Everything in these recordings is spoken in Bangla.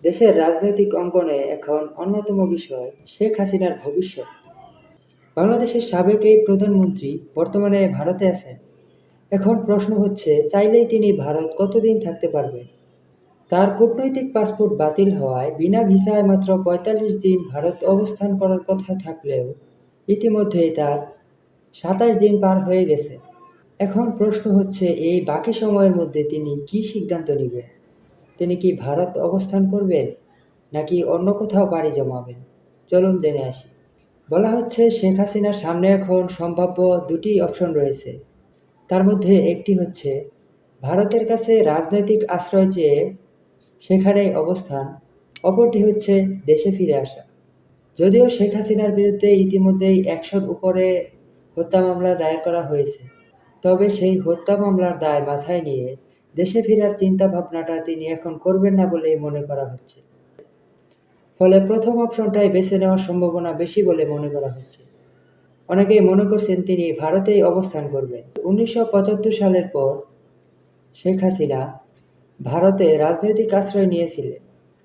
দেশের রাজনৈতিক অঙ্গনে এখন অন্যতম বিষয় শেখ হাসিনার ভবিষ্যৎ। বাংলাদেশের সাবেক এই প্রধানমন্ত্রী বর্তমানে ভারতে আছেন। এখন প্রশ্ন হচ্ছে, চাইলেই তিনি ভারত কতদিন থাকতে পারবেন? তার কূটনৈতিক পাসপোর্ট বাতিল হওয়ায় বিনা ভিসায় মাত্র ৪৫ দিন ভারত অবস্থান করার কথা থাকলেও ইতিমধ্যেই তার ২৭ দিন পার হয়ে গেছে। এখন প্রশ্ন হচ্ছে, এই বাকি সময়ের মধ্যে তিনি কী সিদ্ধান্ত নেবেন? তিনি কি ভারত অবস্থান করবেন, নাকি অন্য কোথাও পাড়ি জমাবেন? চলুন জেনে আসি। বলা হচ্ছে, শেখ হাসিনার সামনে এখন সম্ভাব্য দুটি অপশন রয়েছে। তার মধ্যে একটি হচ্ছে ভারতের কাছে রাজনৈতিক আশ্রয় চেয়ে সেখানেই অবস্থান, অপরটি হচ্ছে দেশে ফিরে আসা। যদিও শেখ হাসিনার বিরুদ্ধে ইতিমধ্যেই ১০০-র উপরে হত্যা মামলা দায়ের করা হয়েছে, তবে সেই হত্যা মামলার দায় মাথায় নিয়ে দেশে ফেরার চিন্তা ভাবনাটা তিনি এখন করবেন না বলেই মনে করা হচ্ছে। ফলে প্রথম অপশনটাই বেছে নেওয়ার সম্ভাবনা বেশি বলে মনে করা হচ্ছে। অনেকেই মনে করছেন তিনি ভারতেই অবস্থান করবেন। ১৯৭৫ সালের পর শেখ হাসিনা ভারতে রাজনৈতিক আশ্রয় নিয়েছিলেন,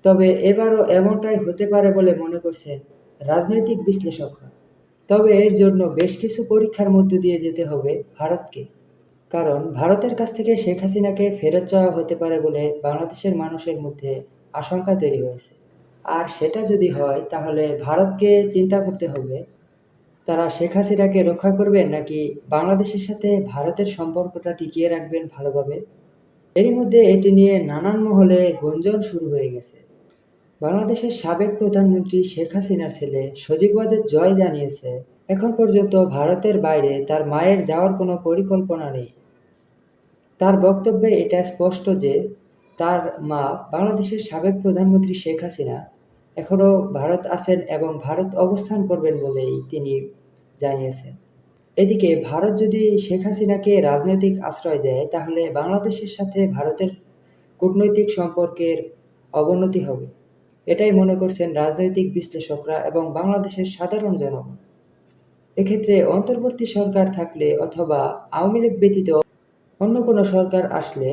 তবে এবারও এমনটাই হতে পারে বলে মনে করছেন রাজনৈতিক বিশ্লেষকরা। তবে এর জন্য বেশ কিছু পরীক্ষার মধ্য দিয়ে যেতে হবে ভারতকে, কারণ ভারতের কাছ থেকে শেখ হাসিনাকে ফেরত চাওয়া হতে পারে বলে বাংলাদেশের মানুষের মধ্যে আশঙ্কা তৈরি হয়েছে। আর সেটা যদি হয়, তাহলে ভারতকে চিন্তা করতে হবে তারা শেখ হাসিনাকে রক্ষা করবেন, নাকি বাংলাদেশের সাথে ভারতের সম্পর্কটা টিকিয়ে রাখবেন ভালোভাবে। এরই মধ্যে এটি নিয়ে নানান মহলে গুঞ্জন শুরু হয়ে গেছে। বাংলাদেশের সাবেক প্রধানমন্ত্রী শেখ হাসিনার ছেলে সজীব ওয়াজেদ জয় জানিয়েছে, এখন পর্যন্ত ভারতের বাইরে তার মায়ের যাওয়ার কোনো পরিকল্পনা নেই। তার বক্তব্যে এটা স্পষ্ট যে তার মা, বাংলাদেশের সাবেক প্রধানমন্ত্রী শেখ হাসিনা, এখনও ভারত আছেন এবং ভারত অবস্থান করবেন বলেই তিনি জানিয়েছেন। এদিকে ভারত যদি শেখ হাসিনাকে রাজনৈতিক আশ্রয় দেয়, তাহলে বাংলাদেশের সাথে ভারতের কূটনৈতিক সম্পর্কের অবনতি হবে। এটাই মনে করছেন রাজনৈতিক বিশ্লেষকরা এবং বাংলাদেশের সাধারণ জনগণ। এক্ষেত্রে অন্তর্বর্তী সরকার থাকলে অথবা আওয়ামী লীগ ব্যতীত অন্য কোনো সরকার আসলে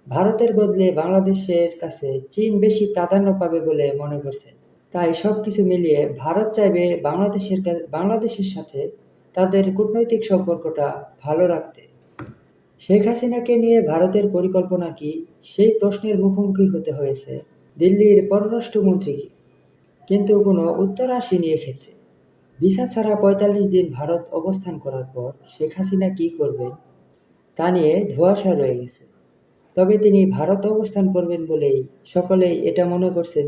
ভারতের বদলে বাংলাদেশের কাছে চীন বেশি প্রাধান্য পাবে বলে মনে করছেন। তাই সবকিছু মিলিয়ে ভারত চাইবে বাংলাদেশের সাথে তাদের কূটনৈতিক সম্পর্কটা ভালো রাখতে। শেখ হাসিনাকে নিয়ে ভারতের পরিকল্পনা কি, সেই প্রশ্নের মুখোমুখি হতে হয়েছে দিল্লির পররাষ্ট্রমন্ত্রীকে, কিন্তু কোনো উত্তর আসেনি এক্ষেত্রে। ভিসা ছাড়া ৪৫ দিন ভারত অবস্থান করার পর শেখ হাসিনা কী করবেন তা নিয়ে ধোঁয়াশা রয়ে গেছে। তবে তিনি ভারত অবস্থান করবেন বলেই সকলেই এটা মনে করছেন।